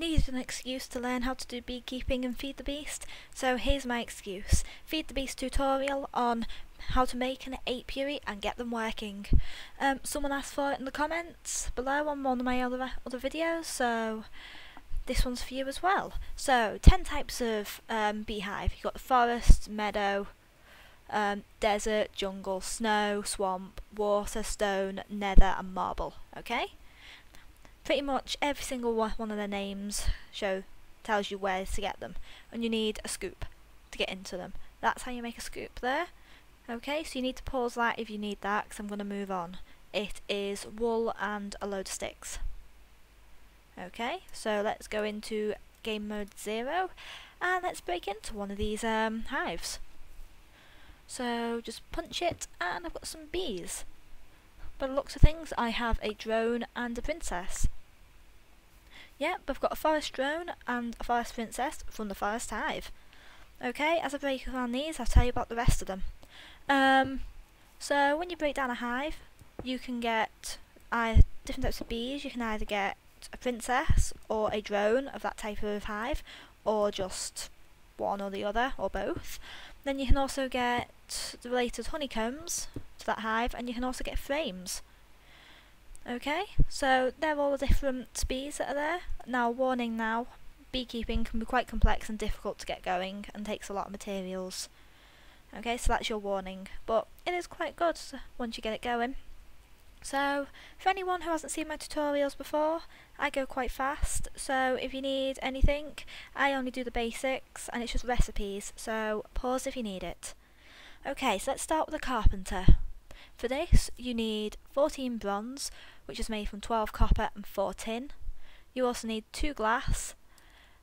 needed an excuse to learn how to do beekeeping and feed the beast, so here's my excuse. Feed the beast tutorial on how to make an apiary and get them working. Someone asked for it in the comments below on one of my other videos, so this one's for you as well. So 10 types of beehive. You've got the forest, meadow, desert, jungle, snow, swamp, water, stone, nether and marble. Okay? Pretty much every single one of their names tells you where to get them, and you need a scoop to get into them. That's how you make a scoop there. Okay, so you need to pause that if you need that, because I'm going to move on. It is wool and a load of sticks. Okay, so let's go into game mode 0 and let's break into one of these hives. So just punch it, and I've got some bees. By the looks of things, I have a drone and a princess. Yep, I've got a forest drone and a forest princess from the forest hive. Okay, as I break down these, I'll tell you about the rest of them. So when you break down a hive, you can get different types of bees. You can either get a princess or a drone of that type of hive, or just one or the other, or both. Then you can also get the related honeycombs to that hive, and you can also get frames. Okay, so they're all the different bees that are there. Now, warning now, beekeeping can be quite complex and difficult to get going and takes a lot of materials. Okay, so that's your warning, but it is quite good once you get it going. So, for anyone who hasn't seen my tutorials before, I go quite fast, so if you need anything, I only do the basics, and it's just recipes, so pause if you need it. Okay, so let's start with the carpenter. For this, you need 14 bronze, which is made from 12 copper and 4 tin. You also need 2 glass,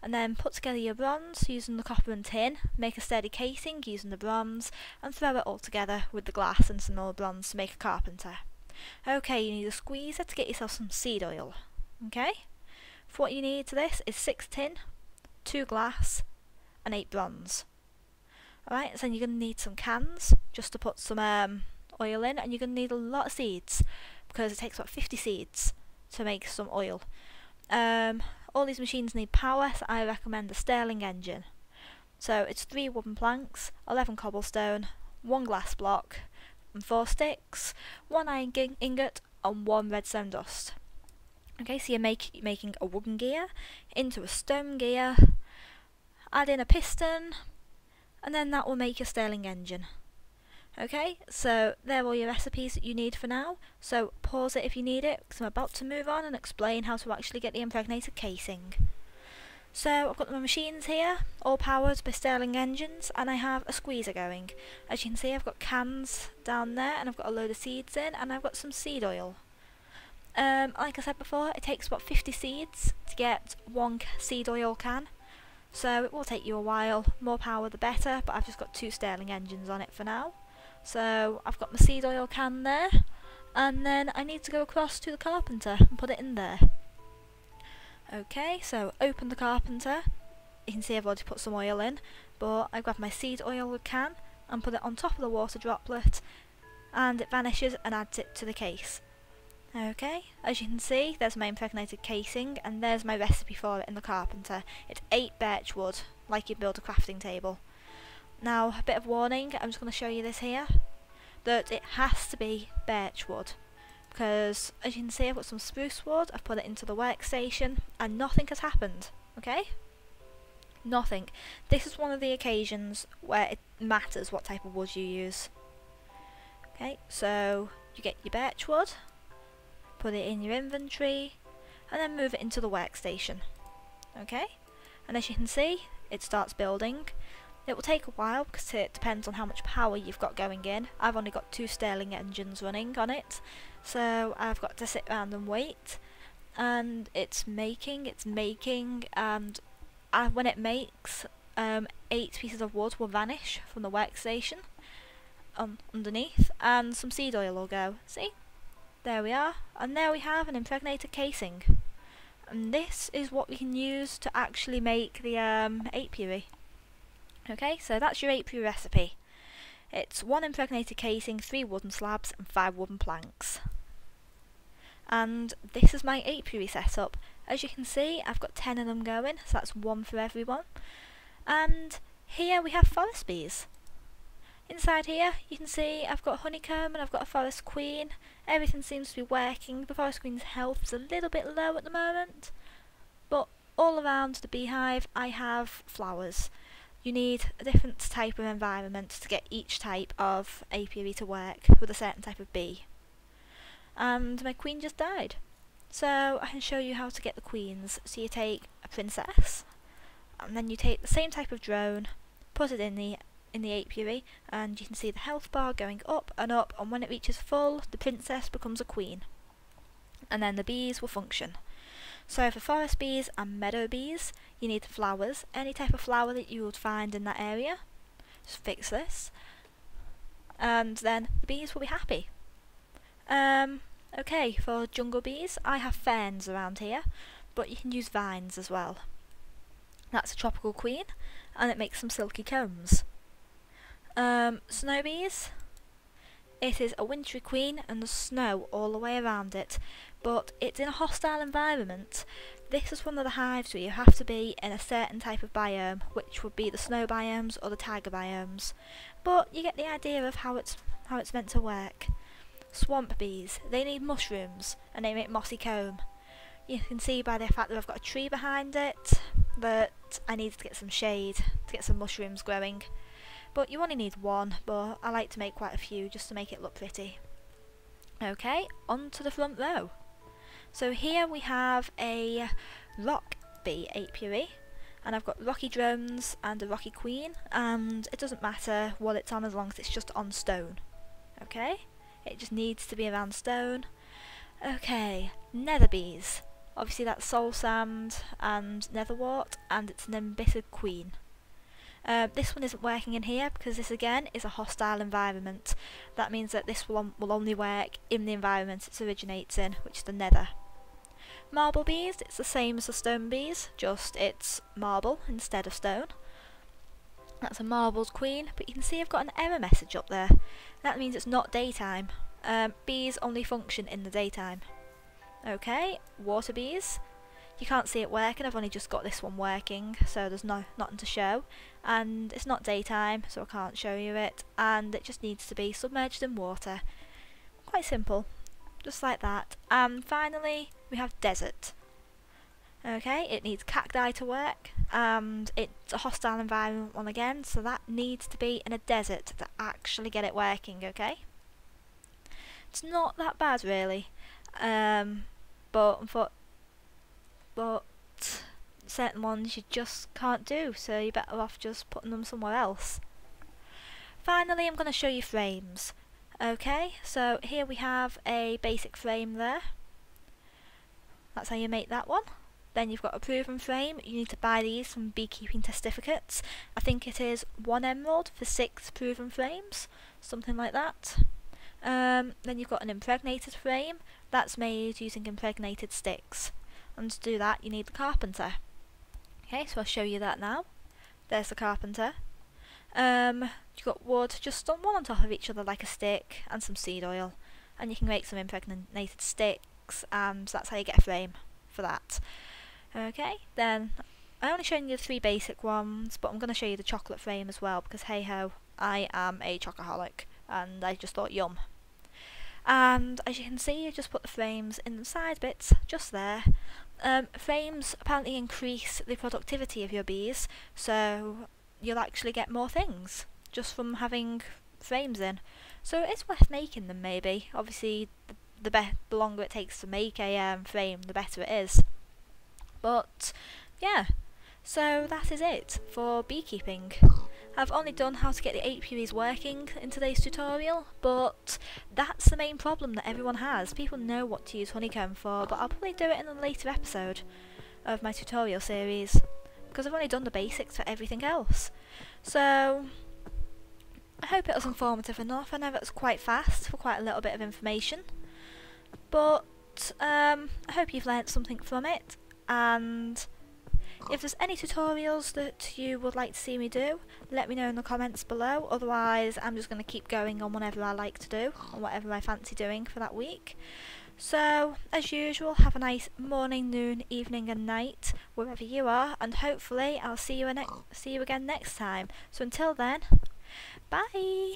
and then put together your bronze using the copper and tin, make a sturdy casing using the bronze, and throw it all together with the glass and some more bronze to make a carpenter. Okay, you need a squeezer to get yourself some seed oil. Okay? For what you need to this is 6 tin, 2 glass, and 8 bronze. Alright, so then you're going to need some cans, just to put some oil in, and you're going to need a lot of seeds, because it takes about 50 seeds to make some oil. All these machines need power, so I recommend the Stirling engine. So it's 3 wooden planks, 11 cobblestone, 1 glass block, and 4 sticks, 1 iron ingot, and 1 redstone dust. Okay, so you're making a wooden gear into a stone gear, add in a piston, and then that will make your Stirling engine. Okay, so they're all your recipes that you need for now, so pause it if you need it, because I'm about to move on and explain how to actually get the impregnated casing. So I've got my machines here, all powered by Stirling engines, and I have a squeezer going. As you can see, I've got cans down there, and I've got a load of seeds in, and I've got some seed oil. Like I said before, it takes about 50 seeds to get 1 seed oil can, so it will take you a while. More power the better, but I've just got 2 Stirling engines on it for now. So I've got my seed oil can there, and then I need to go across to the carpenter and put it in there. Okay, so open the carpenter. You can see I've already put some oil in, but I grab my seed oil can and put it on top of the water droplet, and it vanishes and adds it to the case. Okay, as you can see, there's my impregnated casing, and there's my recipe for it in the carpenter. It's 8 birch wood, like you build a crafting table. Now, a bit of warning, I'm just going to show you this here, that it has to be birch wood, because as you can see I've got some spruce wood, I've put it into the workstation, and nothing has happened, okay? Nothing. This is one of the occasions where it matters what type of wood you use. Okay, so you get your birch wood, put it in your inventory, and then move it into the workstation. Okay, and as you can see, it starts building. It will take a while because it depends on how much power you've got going in. I've only got 2 Stirling engines running on it, so I've got to sit around and wait. And it's making, and when it makes, 8 pieces of wood will vanish from the workstation underneath, and some seed oil will go. See? There we are, and there we have an impregnated casing. And this is what we can use to actually make the apiary. Okay, so that's your apiary recipe. It's 1 impregnated casing, 3 wooden slabs, and 5 wooden planks. And this is my apiary setup. As you can see, I've got 10 of them going, so that's one for everyone. And here we have forest bees. Inside here you can see I've got honeycomb and I've got a forest queen. Everything seems to be working. The forest queen's health is a little bit low at the moment, but all around the beehive I have flowers. You need a different type of environment to get each type of apiary to work with a certain type of bee. And my queen just died. So I can show you how to get the queens. So you take a princess, and then you take the same type of drone, put it in the apiary, and you can see the health bar going up, and when it reaches full, the princess becomes a queen. And then the bees will function. So for forest bees and meadow bees, you need flowers, any type of flower that you would find in that area. Just fix this, and then the bees will be happy. Okay, for jungle bees, I have ferns around here, but you can use vines as well. That's a tropical queen, and it makes some silky combs. Snow bees, it is a wintry queen and there's snow all the way around it, but it's in a hostile environment. This is one of the hives where you have to be in a certain type of biome, which would be the snow biomes or the taiga biomes, but you get the idea of how it's meant to work. Swamp bees, they need mushrooms and they make mossy comb. You can see by the fact that I've got a tree behind it that I need to get some shade to get some mushrooms growing. But you only need one, but I like to make quite a few just to make it look pretty. Okay, on to the front row. So here we have a rock bee apiary, and I've got rocky drones and a rocky queen, and it doesn't matter what it's on as long as it's just on stone. Okay, it just needs to be around stone. Okay, nether bees. Obviously that's soul sand and netherwort, and it's an embittered queen. This one isn't working in here because this again is a hostile environment. That means that this will only work in the environment it originates in, which is the nether. Marble bees, it's the same as the stone bees, just it's marble instead of stone. That's a marbled queen, but you can see I've got an error message up there. That means it's not daytime. Bees only function in the daytime. Okay, water bees. You can't see it working, I've only just got this one working, so there's nothing to show. And it's not daytime, so I can't show you it. And it just needs to be submerged in water. Quite simple. Just like that. And finally, we have desert. Okay, it needs cacti to work, and it's a hostile environment one again, so that needs to be in a desert to actually get it working, okay? It's not that bad really, but certain ones you just can't do, so you're better off just putting them somewhere else. Finally, I'm going to show you frames. Okay, so here we have a basic frame there. That's how you make that one. Then you've got a proven frame. You need to buy these from beekeeping certificates. I think it is 1 emerald for 6 proven frames, something like that. Then you've got an impregnated frame. That's made using impregnated sticks. And to do that you need the carpenter. Okay, so I'll show you that now. There's the carpenter. You've got wood just on one on top of each other like a stick, and some seed oil, and you can make some impregnated sticks, and that's how you get a frame for that. Okay, then I only shown you the 3 basic ones, but I'm going to show you the chocolate frame as well, because hey ho, I am a chocoholic and I just thought yum. And as you can see, you just put the frames in the side bits just there. Frames apparently increase the productivity of your bees, so you'll actually get more things just from having frames in. So it's worth making them maybe. Obviously the longer it takes to make a frame, the better it is. But yeah, so that is it for beekeeping. I've only done how to get the apiaries working in today's tutorial, but that's the main problem that everyone has. People know what to use honeycomb for, but I'll probably do it in a later episode of my tutorial series, because I've only done the basics for everything else. So I hope it was informative enough. I know that's quite fast for quite a little bit of information, but I hope you've learnt something from it. And if there's any tutorials that you would like to see me do, let me know in the comments below. Otherwise I'm just going to keep going on whatever I like to do, or whatever I fancy doing for that week. So, as usual, have a nice morning, noon, evening and night, wherever you are, and hopefully I'll see you again next time. So until then, bye!